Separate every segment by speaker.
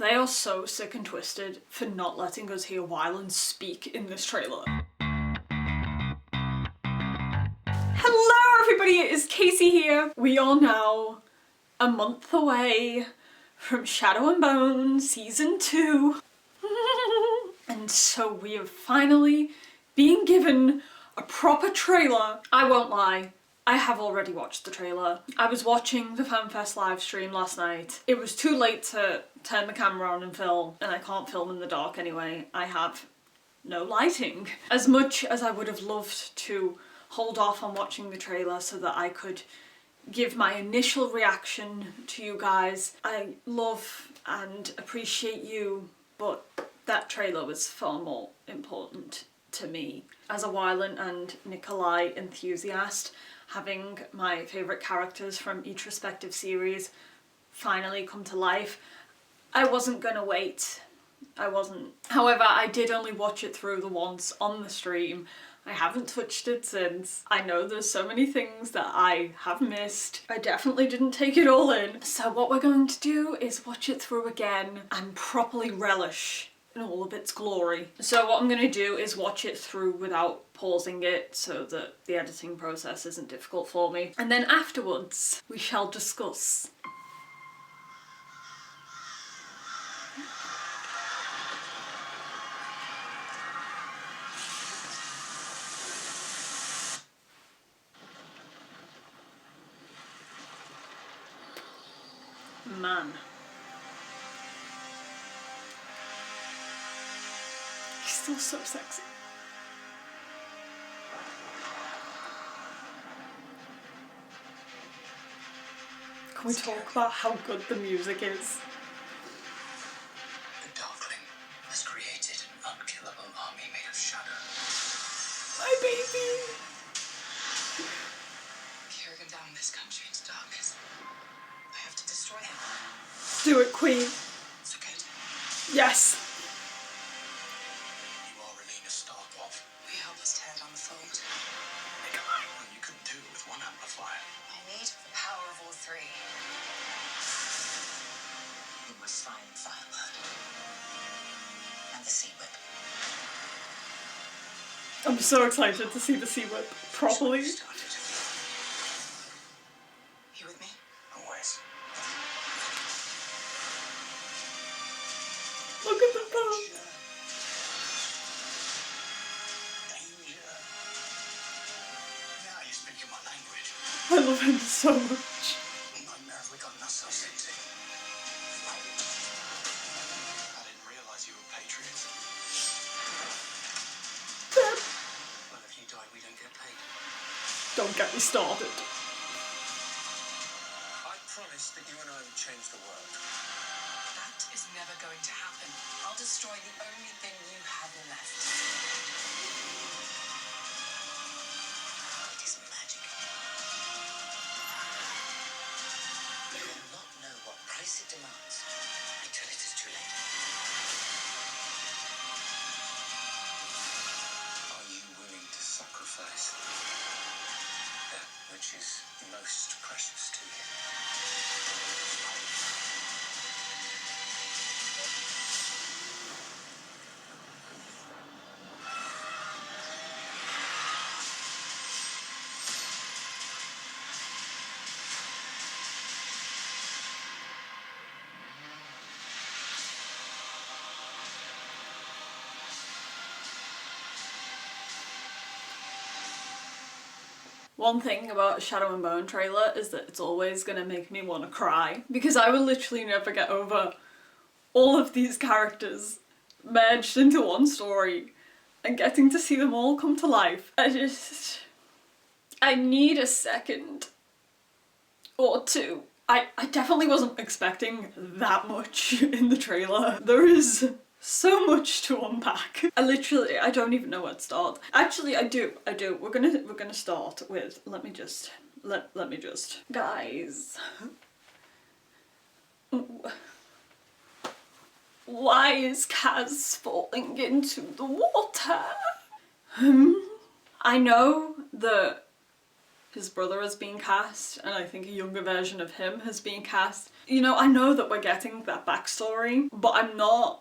Speaker 1: They are so sick and twisted for not letting us hear Wyland speak in this trailer. Hello everybody, it is Casey here. We are now a month away from Shadow and Bone Season 2. And so we have finally been given a proper trailer. I won't lie, I have already watched the trailer. I was watching the FanFest live stream last night. It was too late to turn the camera on and film, and I can't film in the dark anyway. I have no lighting. As much as I would have loved to hold off on watching the trailer so that I could give my initial reaction to you guys, I love and appreciate you, but that trailer was far more important to me. As a Wyland and Nikolai enthusiast, having my favourite characters from each respective series finally come to life, I wasn't gonna wait. I wasn't. However, I did only watch it through the once on the stream. I haven't touched it since. I know there's so many things that I have missed. I definitely didn't take it all in. So what we're going to do is watch it through again and properly relish in all of its glory. So what I'm gonna do is watch it through without pausing it so that the editing process isn't difficult for me. And then afterwards, we shall discuss. Man. He's still so sexy. Can we talk about how good the music is?
Speaker 2: The Darkling has created an unkillable army made of shadow.
Speaker 1: My baby!
Speaker 2: Carrying down this country into darkness. I have to destroy him.
Speaker 1: Do it, Queen.
Speaker 2: So good.
Speaker 1: Yes.
Speaker 2: You are Relina Starkov. We help us tear down the fold.
Speaker 1: Nikolai.
Speaker 2: And you couldn't do it with one amplifier. I need the power of all three. You must find Firebird. And the Sea Whip.
Speaker 1: I'm so excited to see the Sea Whip properly.
Speaker 2: You with me? Always.
Speaker 1: Look at the boat.
Speaker 2: Danger. Now you're speaking my language.
Speaker 1: I love him so much.
Speaker 2: Nightmares we got ourselves into. I didn't realise you were patriots. Well, if you die, we don't get paid.
Speaker 1: Don't get me started.
Speaker 2: I promised that you and I would change the world. That is never going to happen. I'll destroy the only thing you have left. It is magic. You will not know what price it demands until it is too late. Are you willing to sacrifice that which is most precious to you?
Speaker 1: One thing about a Shadow and Bone trailer is that it's always gonna make me want to cry, because I will literally never get over all of these characters merged into one story and getting to see them all come to life. I need a second or two. I definitely wasn't expecting that much in the trailer. There is so much to unpack. I don't even know where to start. Actually, I do. We're gonna start with, let me just, guys. Why is Kaz falling into the water? I know that his brother has been cast, and I think a younger version of him has been cast. You know, I know that we're getting that backstory, but I'm not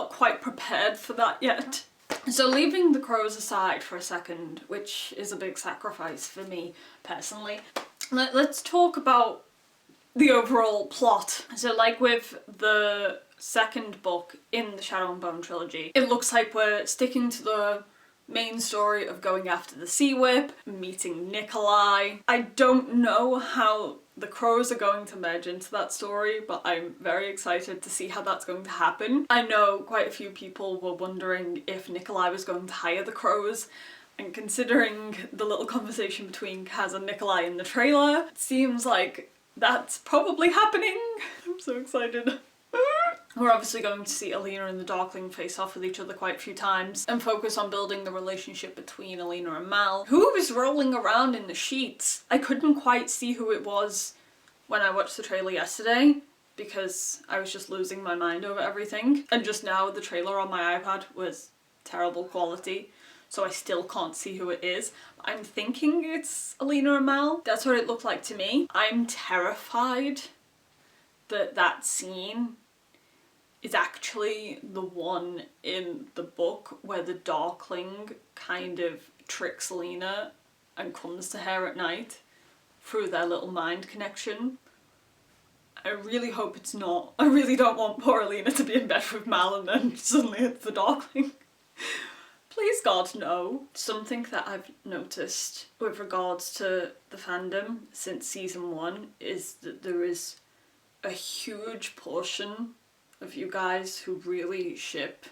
Speaker 1: quite prepared for that yet. So leaving the crows aside for a second, which is a big sacrifice for me personally, let's talk about the overall plot. So like with the second book in the Shadow and Bone trilogy, it looks like we're sticking to the main story of going after the Sea Whip, meeting Nikolai. I don't know how the crows are going to merge into that story, but I'm very excited to see how that's going to happen. I know quite a few people were wondering if Nikolai was going to hire the crows, and considering the little conversation between Kaz and Nikolai in the trailer, it seems like that's probably happening. I'm so excited. We're obviously going to see Alina and the Darkling face off with each other quite a few times and focus on building the relationship between Alina and Mal. Who was rolling around in the sheets? I couldn't quite see who it was when I watched the trailer yesterday because I was just losing my mind over everything. And just now the trailer on my iPad was terrible quality, so I still can't see who it is. I'm thinking it's Alina and Mal. That's what it looked like to me. I'm terrified that that scene is actually the one in the book where the Darkling kind of tricks Alina and comes to her at night through their little mind connection. I really hope it's not. I really don't want poor Alina to be in bed with Mal and then suddenly it's the Darkling. Please God, no. Something that I've noticed with regards to the fandom since season 1 is that there is a huge portion of you guys who really ship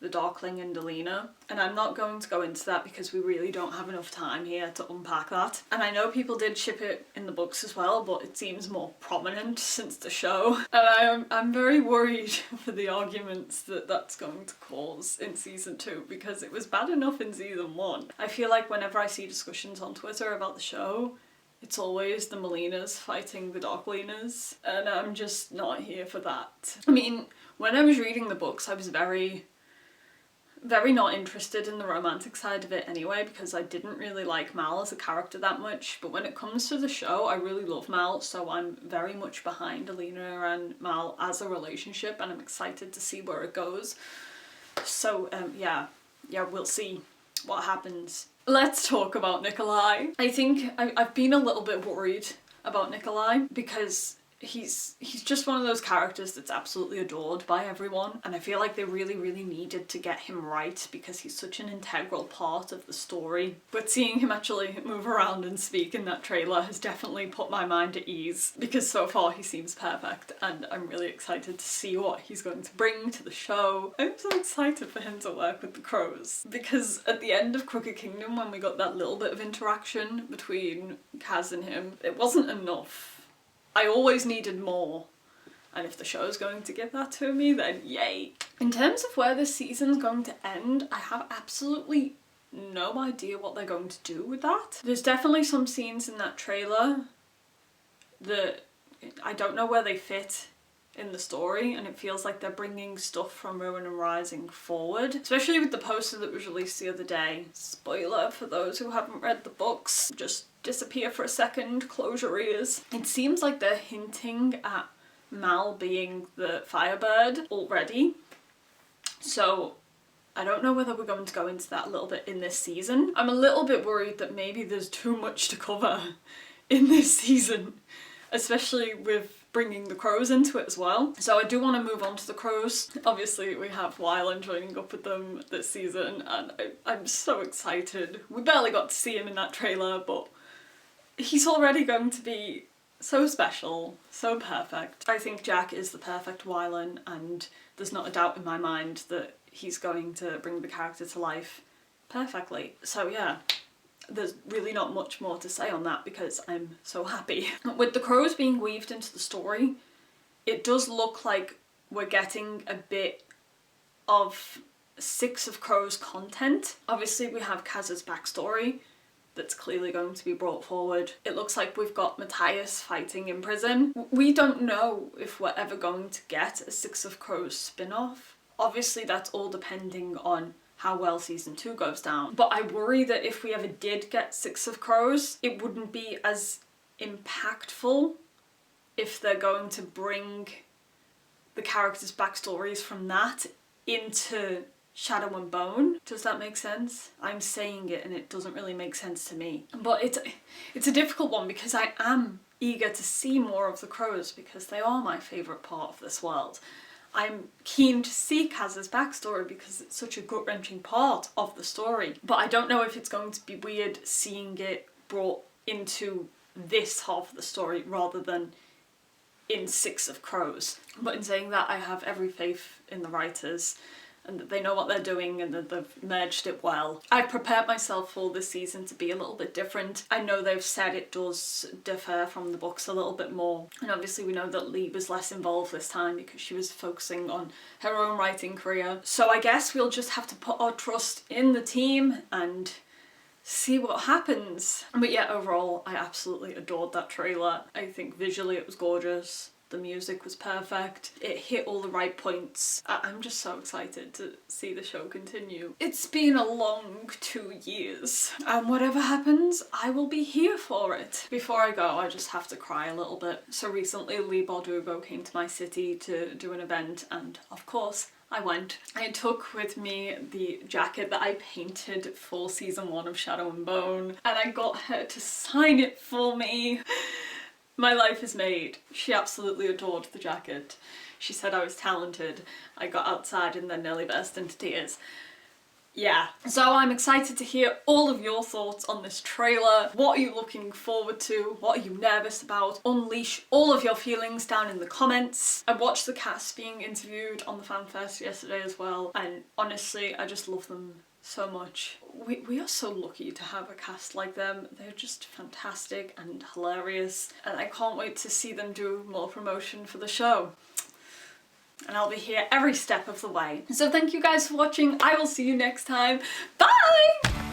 Speaker 1: the Darkling and Alina, and I'm not going to go into that because we really don't have enough time here to unpack that. And I know people did ship it in the books as well, but it seems more prominent since the show, and I'm very worried for the arguments that that's going to cause in season 2 because it was bad enough in season 1. I feel like whenever I see discussions on Twitter about the show, it's always the Melinas fighting the Darklinas, and I'm just not here for that. I mean, when I was reading the books, I was very not interested in the romantic side of it anyway, because I didn't really like Mal as a character that much, but when it comes to the show, I really love Mal, so I'm very much behind Alina and Mal as a relationship, and I'm excited to see where it goes. So, yeah, we'll see what happens. Let's talk about Nikolai. I think I've been a little bit worried about Nikolai because he's just one of those characters that's absolutely adored by everyone, and I feel like they really needed to get him right because he's such an integral part of the story. But seeing him actually move around and speak in that trailer has definitely put my mind at ease because so far he seems perfect, and I'm really excited to see what he's going to bring to the show. I'm so excited for him to work with the crows because at the end of Crooked Kingdom, when we got that little bit of interaction between Kaz and him, it wasn't enough. I always needed more, and if the show's going to give that to me, then yay. In terms of where this season's going to end, I have absolutely no idea what they're going to do with that. There's definitely some scenes in that trailer that I don't know where they fit in the story, and it feels like they're bringing stuff from Ruin and Rising forward, especially with the poster that was released the other day. Spoiler for those who haven't read the books, just disappear for a second, close your ears. It seems like they're hinting at Mal being the Firebird already, so I don't know whether we're going to go into that a little bit in this season. I'm a little bit worried that maybe there's too much to cover in this season, especially with bringing the crows into it as well. So I do want to move on to the crows. Obviously we have Wylan joining up with them this season, and I'm so excited. We barely got to see him in that trailer, but he's already going to be so special, so perfect. I think Jack is the perfect Wylan, and there's not a doubt in my mind that he's going to bring the character to life perfectly. So yeah, there's really not much more to say on that because I'm so happy. With the crows being weaved into the story, it does look like we're getting a bit of Six of Crows content. Obviously we have Kaz's backstory that's clearly going to be brought forward. It looks like we've got Matthias fighting in prison. We don't know if we're ever going to get a Six of Crows spin-off. Obviously that's all depending on how well season 2 goes down. But I worry that if we ever did get Six of Crows, it wouldn't be as impactful if they're going to bring the characters' backstories from that into Shadow and Bone. Does that make sense? I'm saying it and it doesn't really make sense to me. But it's a difficult one because I am eager to see more of the crows because they are my favourite part of this world. I'm keen to see Kaz's backstory because it's such a gut-wrenching part of the story. But I don't know if it's going to be weird seeing it brought into this half of the story rather than in Six of Crows. But in saying that, I have every faith in the writers and that they know what they're doing and that they've merged it well. I've prepared myself for this season to be a little bit different. I know they've said it does differ from the books a little bit more, and obviously we know that Lee was less involved this time because she was focusing on her own writing career. So I guess we'll just have to put our trust in the team and see what happens. But yeah, overall I absolutely adored that trailer. I think visually it was gorgeous. The music was perfect. It hit all the right points. I'm just so excited to see the show continue. It's been a long 2 years, and whatever happens, I will be here for it. Before I go, I just have to cry a little bit. So recently, Lee Bardugo came to my city to do an event, and of course, I went. I took with me the jacket that I painted for season 1 of Shadow and Bone, and I got her to sign it for me. My life is made. She absolutely adored the jacket. She said I was talented. I got outside and then nearly burst into tears. Yeah. So I'm excited to hear all of your thoughts on this trailer. What are you looking forward to? What are you nervous about? Unleash all of your feelings down in the comments. I watched the cast being interviewed on the FanFest yesterday as well, and honestly, I just love them so much. We are so lucky to have a cast like them. They're just fantastic and hilarious, and I can't wait to see them do more promotion for the show. And I'll be here every step of the way. So thank you guys for watching. I will see you next time. Bye!